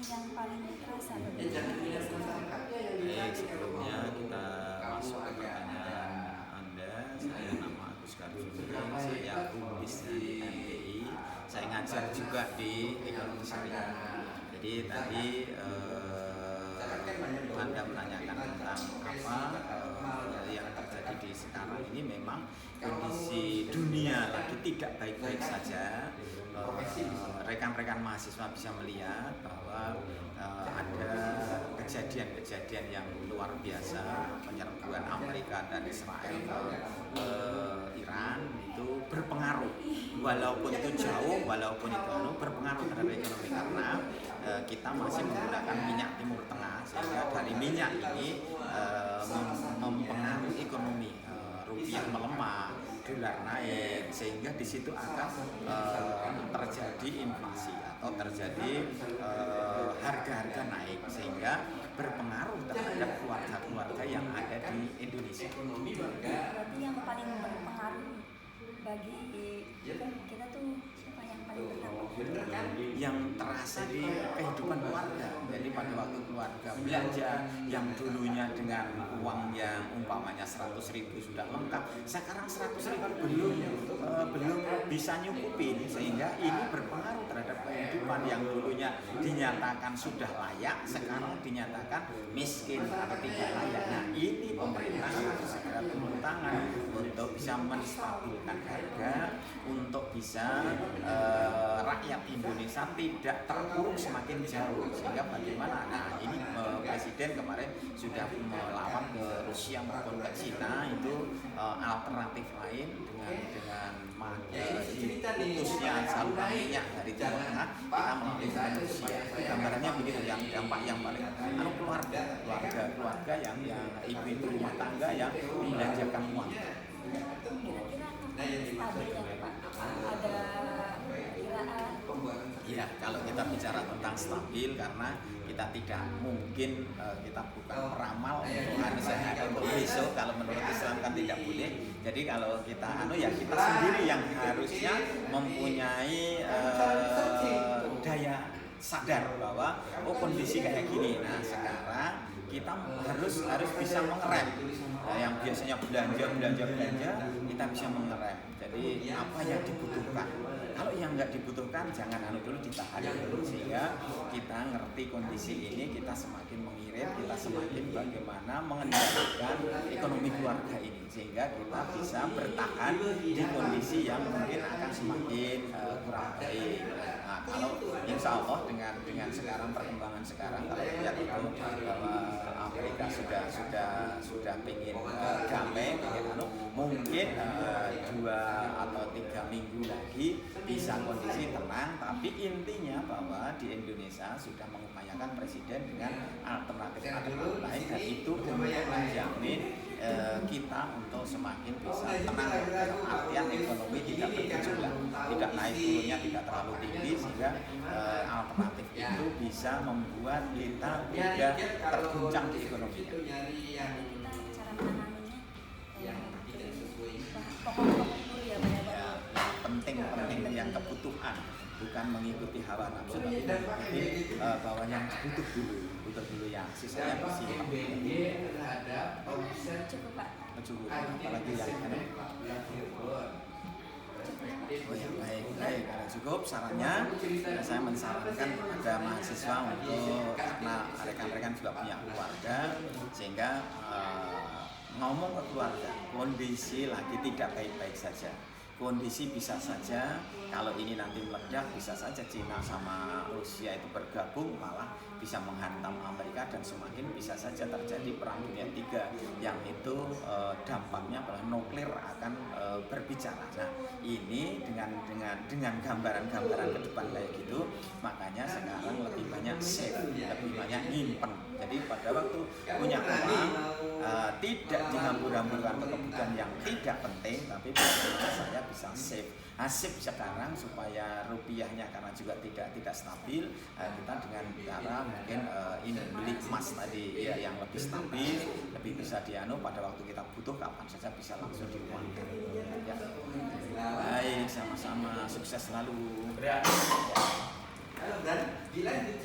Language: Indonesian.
yang paling terasa bagi Baik, sebelumnya kita masuk ke pertanyaan Anda. Saya nama Agus Karjuni, saya Umbis dari MTI. Saya ngajar juga di Ekonomi Syariah. Jadi tadi Anda menanyakan tentang apa yang terjadi di sekarang ini. Memang kondisi dunia lagi tidak baik-baik saja. Rekan-rekan mahasiswa bisa melihat bahwa ada kejadian-kejadian yang luar biasa, penyerbuan Amerika dan Israel ke Iran itu berpengaruh, walaupun itu jauh, walaupun itu berpengaruh terhadap ekonomi karena kita masih menggunakan minyak Timur Tengah, sehingga dari minyak ini mempengaruhi ekonomi. Rupiah melemah, dolar naik, sehingga di situ akan terjadi inflasi atau terjadi harga-harga naik, sehingga berpengaruh terhadap keluarga-keluarga yang ada di Indonesia. berarti yang paling berpengaruh bagi kita tuh siapa yang paling berdampak? Yang terasa di kehidupan keluarga. Jadi pada waktu keluarga belanja yang dulunya dengan uang yang umpamanya 100.000 sudah lengkap, sekarang 100.000 belum bisa nyukupin, sehingga ini berpengaruh terhadap kehidupan yang dulunya dinyatakan sudah layak, sekarang dinyatakan miskin atau tidak layak. Nah, ini pemerintah harus segera turun tangan untuk bisa menstabilkan harga, untuk bisa rakyat Indonesia tidak terpuruk semakin jauh. Sehingga bagaimana? Nah, ini Presiden kemarin sudah melawan ke Rusia maupun ke Cina, itu alternatif lain dengan putusnya saluran minyak dari Timur Tengah, kita melalui ke Rusia. Gambarannya begitu, yang dampak yang paling keluarga yang ibu-ibu rumah tangga yang membelanjakan uang. Kira-kira stabil ya Pak? Ada perkiraan? Ya, kalau kita bicara tentang stabil, karena kita tidak mungkin, kita bukan peramal untuk besok. Kalau menurut Islam kan tidak boleh. Jadi kalau kita kita sendiri yang harusnya mempunyai daya sadar bahwa kondisi kayak gini. Nah, sekarang kita harus bisa mengerem. Yang biasanya belanja, kita bisa mengerem. Jadi apa yang dibutuhkan. Kalau yang nggak dibutuhkan jangan dulu, ditahan dulu, sehingga kita ngerti kondisi ini, kita semakin mengirit, kita semakin bagaimana mengendalikan ekonomi keluarga ini, sehingga kita bisa bertahan di kondisi yang mungkin akan semakin kurang baik. Nah, kalau insya Allah dengan sekarang perkembangan sekarang, kalau lihat itu bahwa Amerika sudah pengen damai, mungkin 2 atau 3 minggu lagi bisa kondisi tenang. Tapi intinya bahwa di Indonesia sudah mengupayakan Presiden dengan alternatif lain, dan itu untuk menjamin kita untuk semakin bisa tenang, dalam artian ekonomi tidak bergejolak, tidak naik turunnya tidak terlalu tinggi, sehingga alternatif itu bisa membuat kita tidak terguncang di ekonominya. Kita cara menanganinya pokok-pokok dulu ya Pak ya. Penting yang kebutuhan, bukan mengikuti hawa nafsu, tapi mengikuti bahwa yang butuh dulu yang sisanya disimpan. Cukup Pak. Cukup, apalagi yang baik. Kalau cukup sarannya, saya mensarankan kepada mahasiswa untuk, karena rekan-rekan juga punya keluarga, sehingga ngomong ke keluarga, kondisi lagi tidak baik-baik saja. Kondisi bisa saja kalau ini nanti meledak, bisa saja Cina sama Rusia itu bergabung, malah bisa menghantam Amerika, dan semakin bisa saja terjadi perang dunia 3 yang itu dampaknya adalah nuklir akan berbicara. Nah, ini dengan gambaran-gambaran ke depan kayak gitu, makanya sekarang lebih banyak save, lebih banyak nyimpen. Jadi pada waktu punya uang, tidak dihambur-hamburkan ke kebutuhan yang tidak penting, tapi bagaimana saya bisa save. Save sekarang supaya rupiahnya, karena juga tidak stabil, kita dengan cara mungkin ini beli emas tadi ya, yang lebih stabil, lebih bisa pada waktu kita butuh kapan saja bisa langsung diuangkan. Ya. Baik, sama-sama, sukses selalu.